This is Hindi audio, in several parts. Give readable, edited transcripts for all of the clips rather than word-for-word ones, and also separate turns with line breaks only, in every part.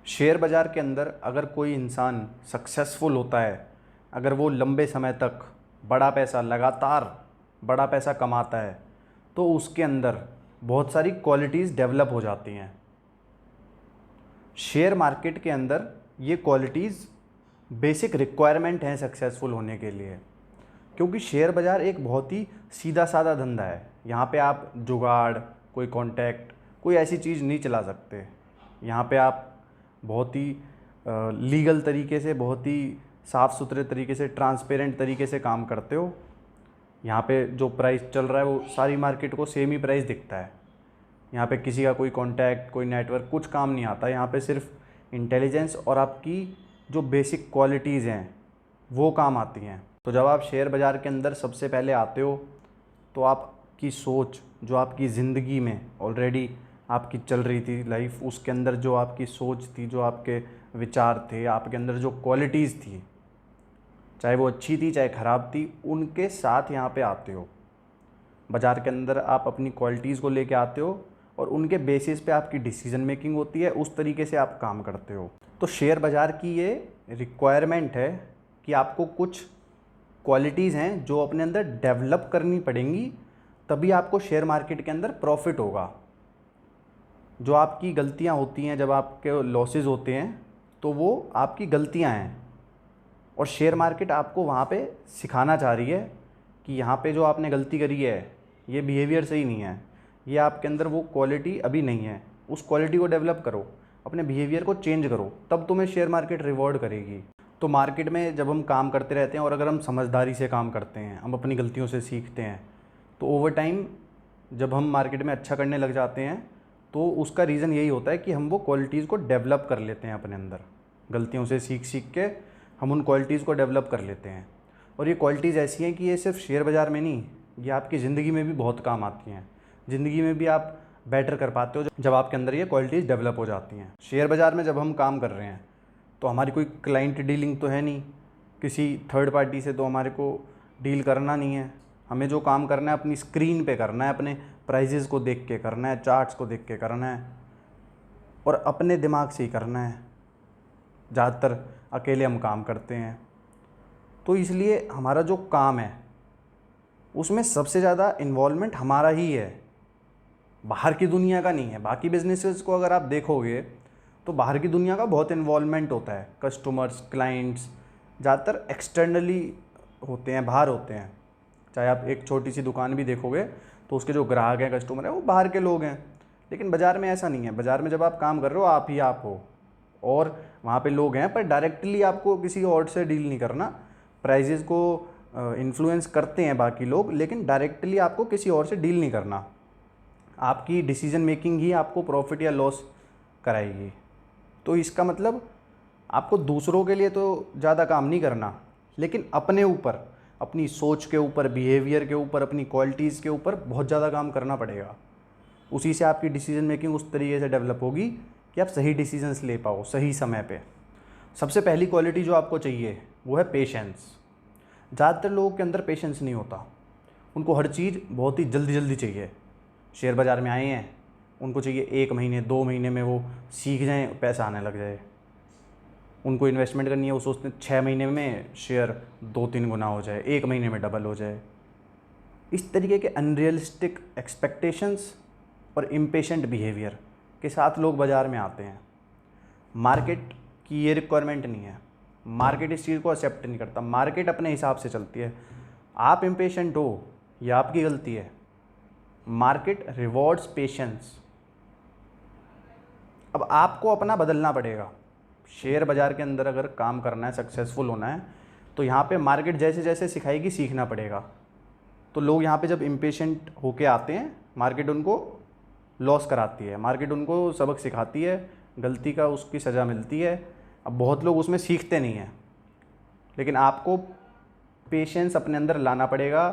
शेयर बाज़ार के अंदर अगर कोई इंसान सक्सेसफुल होता है, अगर वो लंबे समय तक बड़ा पैसा लगातार बड़ा पैसा कमाता है, तो उसके अंदर बहुत सारी क्वालिटीज़ डेवलप हो जाती हैं। शेयर मार्केट के अंदर ये क्वालिटीज़ बेसिक रिक्वायरमेंट हैं सक्सेसफुल होने के लिए, क्योंकि शेयर बाज़ार एक बहुत ही सीधा साधा धंधा है। यहाँ पे आप जुगाड़, कोई कॉन्टैक्ट, कोई ऐसी चीज़ नहीं चला सकते। यहाँ पे आप बहुत ही लीगल तरीके से, बहुत ही साफ़ सुथरे तरीके से, ट्रांसपेरेंट तरीके से काम करते हो। यहाँ पे जो प्राइस चल रहा है वो सारी मार्केट को सेम ही प्राइस दिखता है। यहाँ पे किसी का कोई कॉन्टैक्ट, कोई नेटवर्क, कुछ काम नहीं आता। यहाँ पे सिर्फ इंटेलिजेंस और आपकी जो बेसिक क्वालिटीज़ हैं वो काम आती हैं। तो जब आप शेयर बाज़ार के अंदर सबसे पहले आते हो तो आपकी सोच, जो आपकी ज़िंदगी में ऑलरेडी आपकी चल रही थी लाइफ, उसके अंदर जो आपकी सोच थी, जो आपके विचार थे, आपके अंदर जो क्वालिटीज़ थी, चाहे वो अच्छी थी चाहे ख़राब थी, उनके साथ यहाँ पे आते हो। बाज़ार के अंदर आप अपनी क्वालिटीज़ को लेके आते हो और उनके बेसिस पे आपकी डिसीजन मेकिंग होती है, उस तरीके से आप काम करते हो। तो शेयर बाज़ार की ये रिक्वायरमेंट है कि आपको कुछ क्वालिटीज़ हैं जो अपने अंदर डेवलप करनी पड़ेंगी, तभी आपको शेयर मार्केट के अंदर प्रॉफिट होगा। जो आपकी गलतियाँ होती हैं, जब आपके लॉसेस होते हैं, तो वो आपकी गलतियाँ हैं और शेयर मार्केट आपको वहाँ पे सिखाना चाह रही है कि यहाँ पे जो आपने गलती करी है, ये बिहेवियर सही नहीं है, ये आपके अंदर वो क्वालिटी अभी नहीं है, उस क्वालिटी को डेवलप करो, अपने बिहेवियर को चेंज करो, तब तुम्हें शेयर मार्केट रिवॉर्ड करेगी। तो मार्केट में जब हम काम करते रहते हैं और अगर हम समझदारी से काम करते हैं, हम अपनी गलतियों से सीखते हैं, तो ओवर टाइम जब हम मार्केट में अच्छा करने लग जाते हैं, तो उसका रीज़न यही होता है कि हम वो क्वालिटीज़ को डेवलप कर लेते हैं अपने अंदर। गलतियों से सीख सीख के हम उन क्वालिटीज़ को डेवलप कर लेते हैं। और ये क्वालिटीज़ ऐसी हैं कि ये सिर्फ शेयर बाज़ार में नहीं, ये आपकी ज़िंदगी में भी बहुत काम आती हैं। ज़िंदगी में भी आप बेटर कर पाते हो जब आपके अंदर ये क्वालिटीज़ डेवलप हो जाती हैं। शेयर बाज़ार में जब हम काम कर रहे हैं तो हमारी कोई क्लाइंट डीलिंग तो है नहीं, किसी थर्ड पार्टी से तो हमारे को डील करना नहीं है। हमें जो काम करना है अपनी स्क्रीन पे करना है, अपने प्राइजेज़ को देख के करना है, चार्ट्स को देख के करना है और अपने दिमाग से ही करना है। ज़्यादातर अकेले हम काम करते हैं, तो इसलिए हमारा जो काम है उसमें सबसे ज़्यादा इन्वॉल्वमेंट हमारा ही है, बाहर की दुनिया का नहीं है। बाकी बिजनेसेस को अगर आप देखोगे तो बाहर की दुनिया का बहुत इन्वॉल्वमेंट होता है, कस्टमर्स, क्लाइंट्स ज़्यादातर एक्सटर्नली होते हैं, बाहर होते हैं। चाहे आप एक छोटी सी दुकान भी देखोगे तो उसके जो ग्राहक हैं, कस्टमर हैं, वो बाहर के लोग हैं। लेकिन बाज़ार में ऐसा नहीं है। बाज़ार में जब आप काम कर रहे हो, आप ही आप हो और वहाँ पे लोग हैं, पर डायरेक्टली आपको किसी और से डील नहीं करना। प्राइजेज़ को इन्फ्लुएंस करते हैं बाकी लोग, लेकिन डायरेक्टली आपको किसी और से डील नहीं करना। आपकी डिसीजन मेकिंग ही आपको प्रॉफिट या लॉस कराएगी। तो इसका मतलब आपको दूसरों के लिए तो ज़्यादा काम नहीं करना, लेकिन अपने ऊपर, अपनी सोच के ऊपर, बिहेवियर के ऊपर, अपनी क्वालिटीज़ के ऊपर बहुत ज़्यादा काम करना पड़ेगा। उसी से आपकी डिसीजन मेकिंग उस तरीके से डेवलप होगी कि आप सही डिसीजंस ले पाओ सही समय पे। सबसे पहली क्वालिटी जो आपको चाहिए वो है पेशेंस। ज़्यादातर लोगों के अंदर पेशेंस नहीं होता, उनको हर चीज़ बहुत ही जल्दी जल्दी चाहिए। शेयर बाज़ार में आए हैं, उनको चाहिए 1 महीने 2 महीने में वो सीख जाएँ, पैसा आने लग जाए। उनको इन्वेस्टमेंट करनी है, वो सोचते हैं 6 महीने में शेयर 2-3 गुना हो जाए, 1 महीने में डबल हो जाए। इस तरीके के अनरियलिस्टिक एक्सपेक्टेशंस और इम्पेशेंट बिहेवियर के साथ लोग बाज़ार में आते हैं। मार्केट की ये रिक्वायरमेंट नहीं है, मार्केट इस चीज़ को एक्सेप्ट नहीं करता। मार्केट अपने हिसाब से चलती है। आप इम्पेशेंट हो, यह आपकी गलती है। Market rewards patience. अब आपको अपना बदलना पड़ेगा। शेयर बाज़ार के अंदर अगर काम करना है, सक्सेसफुल होना है, तो यहाँ पे मार्केट जैसे जैसे सिखाएगी सीखना पड़ेगा। तो लोग यहाँ पे जब इम्पेशेंट होके आते हैं, मार्केट उनको लॉस कराती है, मार्केट उनको सबक सिखाती है, गलती का उसकी सज़ा मिलती है। अब बहुत लोग उसमें सीखते नहीं हैं, लेकिन आपको पेशेंस अपने अंदर लाना पड़ेगा।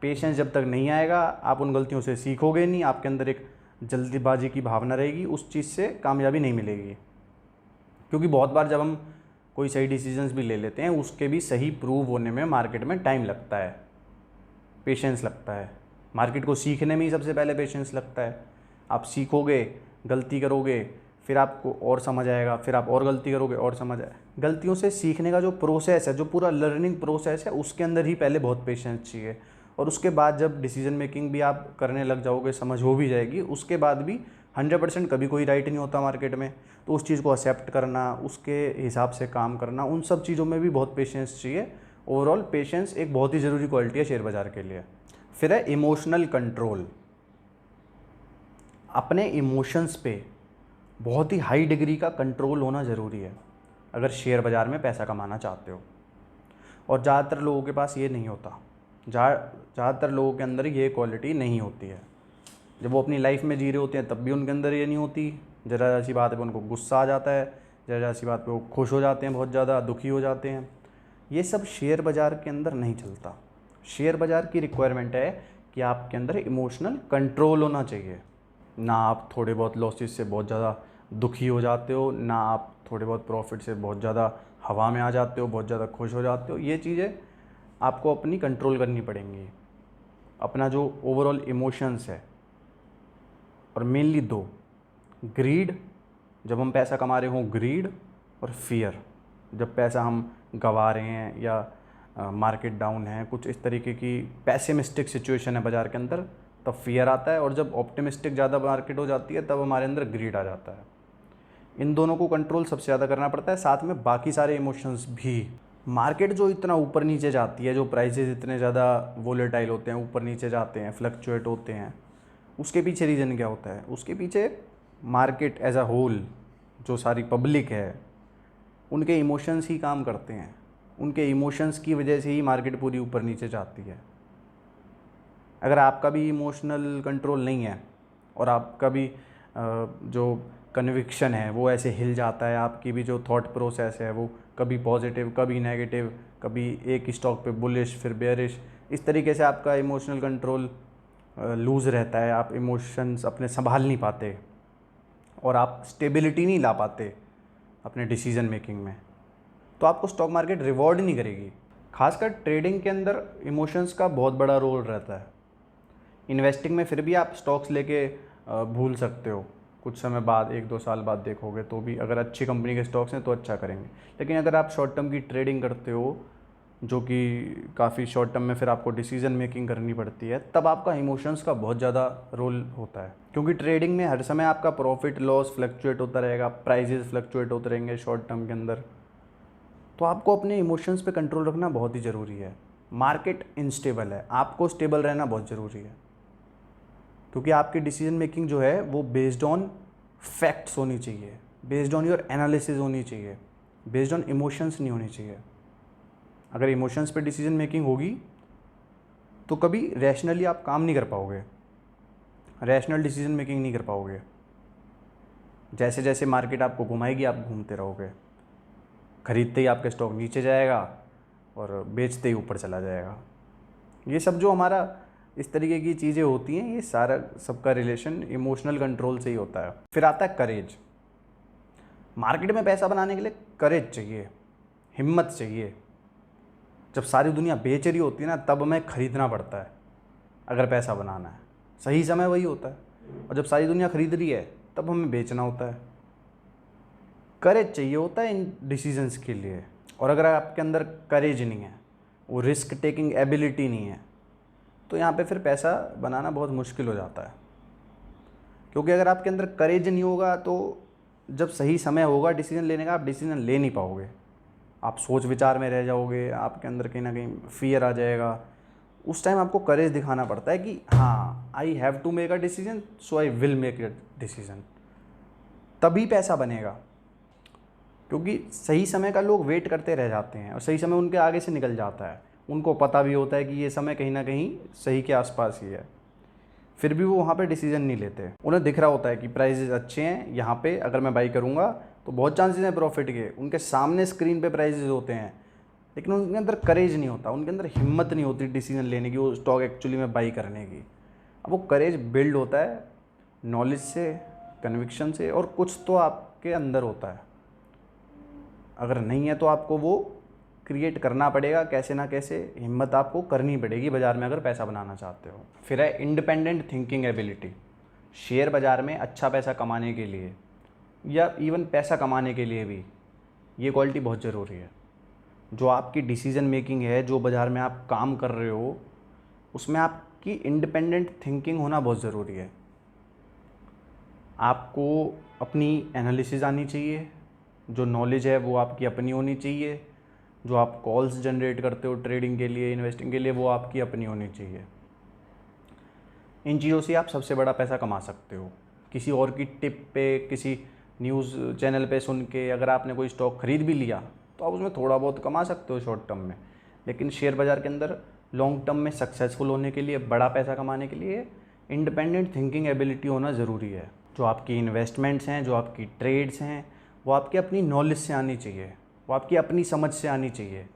पेशेंस जब तक नहीं आएगा, आप उन गलतियों से सीखोगे नहीं, आपके अंदर एक जल्दीबाजी की भावना रहेगी, उस चीज़ से कामयाबी नहीं मिलेगी। क्योंकि बहुत बार जब हम कोई सही डिसीजंस भी ले लेते हैं, उसके भी सही प्रूव होने में मार्केट में टाइम लगता है, पेशेंस लगता है। मार्केट को सीखने में ही सबसे पहले पेशेंस लगता है। आप सीखोगे, गलती करोगे, फिर आपको और समझ आएगा, फिर आप और गलती करोगे और समझ आएगा। गलतियों से सीखने का जो प्रोसेस है, जो पूरा लर्निंग प्रोसेस है, उसके अंदर ही पहले बहुत पेशेंस चाहिए। और उसके बाद जब डिसीजन मेकिंग भी आप करने लग जाओगे, समझ हो भी जाएगी, उसके बाद भी 100% कभी कोई राइट नहीं होता मार्केट में। तो उस चीज़ को एक्सेप्ट करना, उसके हिसाब से काम करना, उन सब चीज़ों में भी बहुत पेशेंस चाहिए। ओवरऑल पेशेंस एक बहुत ही ज़रूरी क्वालिटी है शेयर बाज़ार के लिए। फिर है इमोशनल कंट्रोल। अपने इमोशंस पे बहुत ही हाई डिग्री का कंट्रोल होना ज़रूरी है अगर शेयर बाज़ार में पैसा कमाना चाहते हो। और ज़्यादातर लोगों के पास ये नहीं होता, ज़्यादातर लोगों के अंदर ये क्वालिटी नहीं होती है। जब वो अपनी लाइफ में जी रहे होते हैं तब भी उनके अंदर ये नहीं होती। ज़रा सी बात पे उनको गुस्सा आ जाता है, ज़रा सी बात पे वो खुश हो जाते हैं, बहुत ज़्यादा दुखी हो जाते हैं। ये सब शेयर बाज़ार के अंदर नहीं चलता। शेयर बाज़ार की रिक्वायरमेंट है कि आपके अंदर इमोशनल कंट्रोल होना चाहिए। ना आप थोड़े बहुत लॉसेस से बहुत ज़्यादा दुखी हो जाते हो, ना आप थोड़े बहुत प्रॉफिट से बहुत ज़्यादा हवा में आ जाते हो, बहुत ज़्यादा खुश हो जाते हो। ये चीज़ें आपको अपनी कंट्रोल करनी पड़ेंगी। अपना जो ओवरऑल इमोशंस है, और मेनली दो, ग्रीड जब हम पैसा कमा रहे हों, ग्रीड, और फियर जब पैसा हम गंवा रहे हैं या मार्केट डाउन है, कुछ इस तरीके की पैसिमिस्टिक सिचुएशन है बाज़ार के अंदर, तब फियर आता है। और जब ऑप्टिमिस्टिक ज़्यादा मार्केट हो जाती है तब हमारे अंदर ग्रीड आ जाता है। इन दोनों को कंट्रोल सबसे ज़्यादा करना पड़ता है, साथ में बाकी सारे इमोशंस भी। मार्केट जो इतना ऊपर नीचे जाती है, जो प्राइसेस इतने ज़्यादा वोलेटाइल होते हैं, ऊपर नीचे जाते हैं, फ्लक्चुएट होते हैं, उसके पीछे रीज़न क्या होता है? उसके पीछे मार्केट एज अ होल, जो सारी पब्लिक है, उनके इमोशंस ही काम करते हैं। उनके इमोशंस की वजह से ही मार्केट पूरी ऊपर नीचे जाती है। अगर आपका भी इमोशनल कंट्रोल नहीं है और आपका भी जो कन्विक्शन है वो ऐसे हिल जाता है, आपकी भी जो थॉट प्रोसेस है वो कभी पॉजिटिव कभी नेगेटिव, कभी एक स्टॉक पे बुलिश फिर बेयरिश, इस तरीके से आपका इमोशनल कंट्रोल लूज़ रहता है। आप इमोशंस अपने संभाल नहीं पाते और आप स्टेबिलिटी नहीं ला पाते अपने डिसीजन मेकिंग में, तो आपको स्टॉक मार्केट रिवॉर्ड नहीं करेगी। खासकर ट्रेडिंग के अंदर इमोशंस का बहुत बड़ा रोल रहता है। इन्वेस्टिंग में फिर भी आप स्टॉक्स लेके भूल सकते हो, कुछ समय बाद 1-2 साल बाद देखोगे तो भी, अगर अच्छी कंपनी के स्टॉक्स हैं तो अच्छा करेंगे। लेकिन अगर आप शॉर्ट टर्म की ट्रेडिंग करते हो, जो कि काफ़ी शॉर्ट टर्म में फिर आपको डिसीजन मेकिंग करनी पड़ती है, तब आपका इमोशंस का बहुत ज़्यादा रोल होता है। क्योंकि ट्रेडिंग में हर समय आपका प्रॉफिट लॉस फ्लक्चुएट होता रहेगा, प्राइजेस फ्लक्चुएट होते रहेंगे शॉर्ट टर्म के अंदर, तो आपको अपने इमोशंस पे कंट्रोल रखना बहुत ही ज़रूरी है। मार्केट इनस्टेबल है, आपको स्टेबल रहना बहुत ज़रूरी है, क्योंकि आपकी डिसीजन मेकिंग जो है वो बेस्ड ऑन फैक्ट्स होनी चाहिए, बेस्ड ऑन योर एनालिसिस होनी चाहिए, बेस्ड ऑन इमोशंस नहीं होनी चाहिए। अगर इमोशंस पे डिसीजन मेकिंग होगी तो कभी रैशनली आप काम नहीं कर पाओगे, रैशनल डिसीजन मेकिंग नहीं कर पाओगे। जैसे जैसे मार्केट आपको घुमाएगी आप घूमते रहोगे, खरीदते ही आपका स्टॉक नीचे जाएगा और बेचते ही ऊपर चला जाएगा। ये सब जो हमारा इस तरीके की चीज़ें होती हैं, ये सारा सबका रिलेशन इमोशनल कंट्रोल से ही होता है। फिर आता है करेज। मार्केट में पैसा बनाने के लिए करेज चाहिए, हिम्मत चाहिए। जब सारी दुनिया बेच रही होती है ना, तब हमें खरीदना पड़ता है अगर पैसा बनाना है। सही समय वही होता है, और जब सारी दुनिया खरीद रही है तब हमें बेचना होता है। करेज चाहिए होता है इन डिसीजंस के लिए। और अगर आपके अंदर करेज नहीं है, वो रिस्क टेकिंग एबिलिटी नहीं है, तो यहाँ पे फिर पैसा बनाना बहुत मुश्किल हो जाता है। क्योंकि अगर आपके अंदर करेज नहीं होगा तो जब सही समय होगा डिसीजन लेने का, आप डिसीजन ले नहीं पाओगे। आप सोच विचार में रह जाओगे, आपके अंदर कहीं ना कहीं फियर आ जाएगा। उस टाइम आपको करेज दिखाना पड़ता है कि हाँ, I have to make a decision, so I will make a decision. तभी पैसा बनेगा। क्योंकि सही समय का लोग वेट करते रह जाते हैं और सही समय उनके आगे से निकल जाता है। उनको पता भी होता है कि ये समय कहीं ना कहीं सही के आसपास ही है, फिर भी वो वहाँ पे डिसीजन नहीं लेते। उन्हें दिख रहा होता है कि प्राइजेस अच्छे हैं, यहाँ पे अगर मैं बाई करूँगा तो बहुत चांसेस हैं प्रॉफिट के। उनके सामने स्क्रीन पे प्राइजेस होते हैं, लेकिन उनके अंदर करेज नहीं होता, उनके अंदर हिम्मत नहीं होती डिसीजन लेने की, वो स्टॉक एक्चुअली में बाई करने की। अब वो करेज बिल्ड होता है नॉलेज से, कन्विक्शन से, और कुछ तो आपके अंदर होता है। अगर नहीं है तो आपको वो क्रिएट करना पड़ेगा, कैसे ना कैसे हिम्मत आपको करनी पड़ेगी बाज़ार में अगर पैसा बनाना चाहते हो। फिर है इंडिपेंडेंट थिंकिंग एबिलिटी। शेयर बाज़ार में अच्छा पैसा कमाने के लिए या इवन पैसा कमाने के लिए भी ये क्वालिटी बहुत ज़रूरी है। जो आपकी डिसीजन मेकिंग है, जो बाज़ार में आप काम कर रहे हो, उसमें आपकी इंडिपेंडेंट थिंकिंग होना बहुत ज़रूरी है। आपको अपनी एनालिसिस आनी चाहिए, जो नॉलेज है वो आपकी अपनी होनी चाहिए, जो आप कॉल्स जनरेट करते हो ट्रेडिंग के लिए, इन्वेस्टिंग के लिए, वो आपकी अपनी होनी चाहिए। इन चीज़ों से आप सबसे बड़ा पैसा कमा सकते हो। किसी और की टिप पे, किसी न्यूज़ चैनल पे सुन के अगर आपने कोई स्टॉक खरीद भी लिया तो आप उसमें थोड़ा बहुत कमा सकते हो शॉर्ट टर्म में, लेकिन शेयर बाज़ार के अंदर लॉन्ग टर्म में सक्सेसफुल होने के लिए, बड़ा पैसा कमाने के लिए इंडिपेंडेंट थिंकिंग एबिलिटी होना ज़रूरी है। जो आपकी इन्वेस्टमेंट्स हैं, जो आपकी ट्रेड्स हैं, वो आपकी अपनी नॉलेज से आनी चाहिए, वो आपकी अपनी समझ से आनी चाहिए,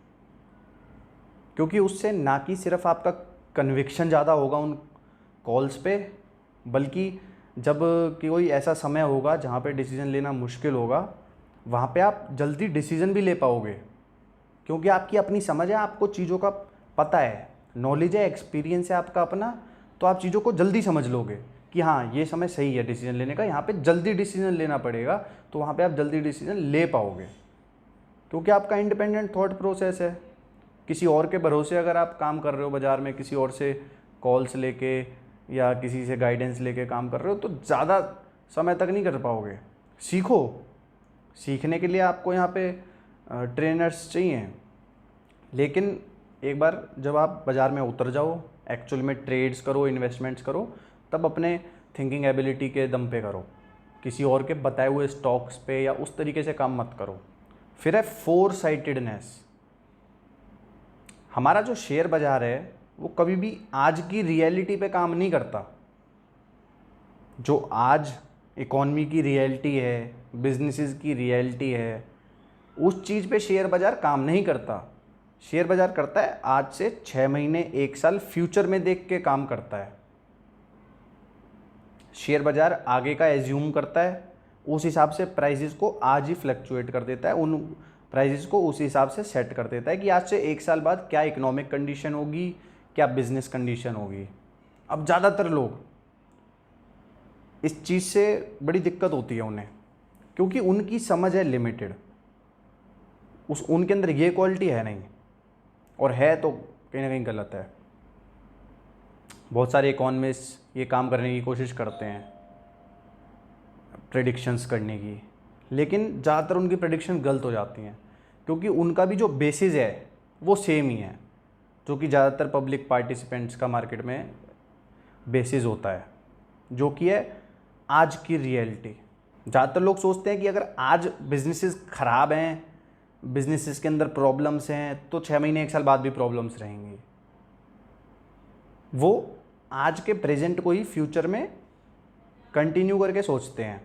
क्योंकि उससे ना कि सिर्फ आपका कन्विक्शन ज़्यादा होगा उन कॉल्स पे, बल्कि जब कोई ऐसा समय होगा जहाँ पे डिसीज़न लेना मुश्किल होगा, वहाँ पे आप जल्दी डिसीज़न भी ले पाओगे, क्योंकि आपकी अपनी समझ है, आपको चीज़ों का पता है, नॉलेज है, एक्सपीरियंस है आपका अपना, तो आप चीज़ों को जल्दी समझ लोगे कि हाँ ये समय सही है डिसीजन लेने का, यहाँ पे जल्दी डिसीजन लेना पड़ेगा, तो वहाँ पे आप जल्दी डिसीजन ले पाओगे, क्योंकि आपका इंडिपेंडेंट थॉट प्रोसेस है। किसी और के भरोसे अगर आप काम कर रहे हो बाज़ार में, किसी और से कॉल्स लेके या किसी से गाइडेंस लेके काम कर रहे हो, तो ज़्यादा समय तक नहीं कर पाओगे। सीखो, सीखने के लिए आपको यहाँ पे ट्रेनर्स चाहिए, लेकिन एक बार जब आप बाज़ार में उतर जाओ, एक्चुअल में ट्रेड्स करो, इन्वेस्टमेंट्स करो, तब अपने थिंकिंग एबिलिटी के दम पे करो। किसी और के बताए हुए स्टॉक्स पे या उस तरीके से काम मत करो। फिर है फोर साइटेडनेस। हमारा जो शेयर बाज़ार है वो कभी भी आज की रियलिटी पे काम नहीं करता। जो आज इकॉनमी की रियलिटी है, बिजनेसेस की रियलिटी है, उस चीज़ पे शेयर बाज़ार काम नहीं करता। शेयर बाज़ार करता है आज से 6 महीने, 1 साल फ्यूचर में देख के काम करता है। शेयर बाज़ार आगे का एज्यूम करता है, उस हिसाब से प्राइसेस को आज ही फ्लक्चुएट कर देता है, उन प्राइसेस को उस हिसाब से सेट कर देता है कि आज से 1 साल बाद क्या इकोनॉमिक कंडीशन होगी, क्या बिजनेस कंडीशन होगी। अब ज़्यादातर लोग इस चीज़ से बड़ी दिक्कत होती है उन्हें, क्योंकि उनकी समझ है लिमिटेड, उनके अंदर ये क्वालिटी है नहीं, और है तो कहीं ना कहीं गलत है। बहुत सारे इकोनॉमिस्ट ये काम करने की कोशिश करते हैं, प्रेडिक्शंस करने की, लेकिन ज़्यादातर उनकी प्रेडिक्शन गलत हो जाती हैं, क्योंकि उनका भी जो बेसिस है वो सेम ही है, जो कि ज़्यादातर पब्लिक पार्टिसिपेंट्स का मार्केट में बेसिस होता है, जो कि है आज की रियलिटी। ज़्यादातर लोग सोचते हैं कि अगर आज बिजनेसेस ख़राब हैं, बिजनेसेस के अंदर प्रॉब्लम्स हैं, तो 6 महीने 1 साल बाद भी प्रॉब्लम्स रहेंगी। वो आज के प्रेजेंट को ही फ्यूचर में कंटिन्यू करके सोचते हैं,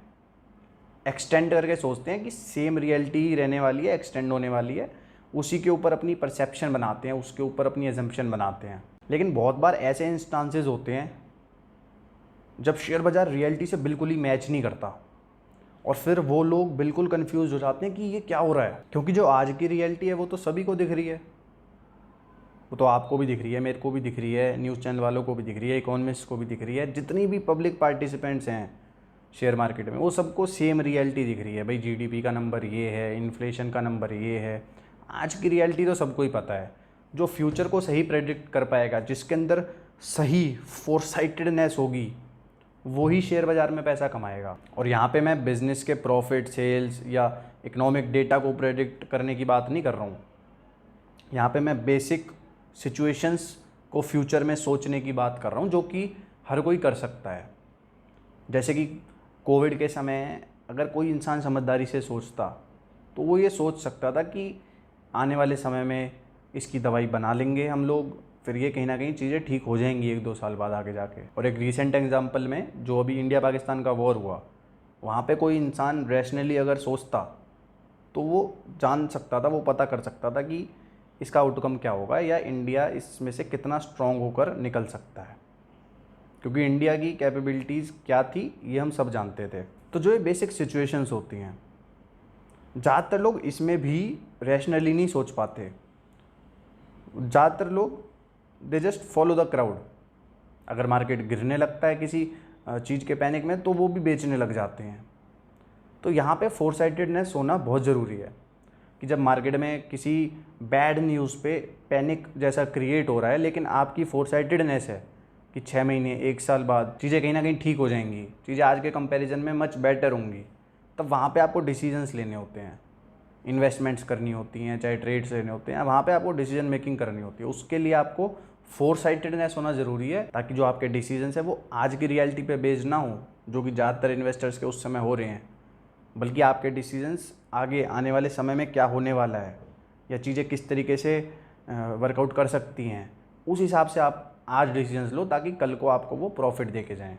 एक्सटेंड करके सोचते हैं कि सेम रियलिटी ही रहने वाली है, एक्सटेंड होने वाली है, उसी के ऊपर अपनी परसेप्शन बनाते हैं, उसके ऊपर अपनी एजम्पशन बनाते हैं। लेकिन बहुत बार ऐसे इंस्टांसेस होते हैं जब शेयर बाज़ार रियलिटी से बिल्कुल ही मैच नहीं करता, और फिर वो लोग बिल्कुल कंफ्यूज हो जाते हैं कि ये क्या हो रहा है, क्योंकि जो आज की रियलिटी है वो तो सभी को दिख रही है, वो तो आपको भी दिख रही है, मेरे को भी दिख रही है, न्यूज़ चैनल वालों को भी दिख रही है, इकोनॉमिस्ट को भी दिख रही है, जितनी भी पब्लिक पार्टिसिपेंट्स हैं शेयर मार्केट में, वो सबको सेम रियलिटी दिख रही है। भाई जीडीपी का नंबर ये है, इन्फ्लेशन का नंबर ये है, आज की रियलिटी तो सबको ही पता है। जो फ्यूचर को सही प्रेडिक्ट कर पाएगा, जिसके अंदर सही फोरसाइटेडनेस होगी, वही शेयर बाज़ार में पैसा कमाएगा। और यहाँ पे मैं बिज़नेस के प्रॉफिट, सेल्स या इकोनॉमिक डेटा को प्रेडिक्ट करने की बात नहीं कर रहा हूँ, यहाँ पे मैं बेसिक सिचुएशंस को फ्यूचर में सोचने की बात कर रहा हूँ, जो कि हर कोई कर सकता है। जैसे कि कोविड के समय अगर कोई इंसान समझदारी से सोचता, तो वो ये सोच सकता था कि आने वाले समय में इसकी दवाई बना लेंगे हम लोग, फिर ये कहीं ना कहीं चीज़ें ठीक हो जाएंगी 1-2 साल बाद आगे जाके। और एक रीसेंट एग्जांपल में, जो अभी इंडिया पाकिस्तान का वॉर हुआ, वहाँ पे कोई इंसान रैशनली अगर सोचता तो वो जान सकता था, वो पता कर सकता था कि इसका आउटकम क्या होगा, या इंडिया इसमें से कितना स्ट्रॉन्ग होकर निकल सकता है, क्योंकि इंडिया की कैपेबिलिटीज़ क्या थी ये हम सब जानते थे। तो जो ये बेसिक सिचुएशंस होती हैं, ज़्यादातर लोग इसमें भी रैशनली नहीं सोच पाते। ज़्यादातर लोग they just follow the crowd. अगर मार्केट गिरने लगता है किसी चीज़ के पैनिक में, तो वो भी बेचने लग जाते हैं। तो तो यहाँ पे फोरसाइटेडनेस होना बहुत ज़रूरी है कि जब मार्केट में किसी बैड न्यूज़ पे पैनिक जैसा क्रिएट हो रहा है, लेकिन आपकी फोरसाइटेडनेस है कि 6 महीने 1 साल बाद चीज़ें कहीं ना कहीं ठीक हो जाएंगी, चीज़ें आज के कंपैरिजन में मच बेटर होंगी, तब वहाँ पे आपको डिसीजंस लेने होते हैं, इन्वेस्टमेंट्स करनी होती हैं, चाहे ट्रेड्स लेने होते हैं, वहाँ पे आपको डिसीजन मेकिंग करनी होती है। उसके लिए आपको फोरसाइटेडनेस होना ज़रूरी है, ताकि जो आपके डिसीजंस है वो आज की रियलिटी पे बेस्ड ना हो, जो कि ज़्यादातर इन्वेस्टर्स के उस समय हो रहे हैं, बल्कि आपके डिसीजंस आगे आने वाले समय में क्या होने वाला है या चीज़ें किस तरीके से वर्कआउट कर सकती हैं, उस हिसाब से आप आज डिसीजंस लो, ताकि कल को आपको वो प्रॉफिट दे के जाएँ।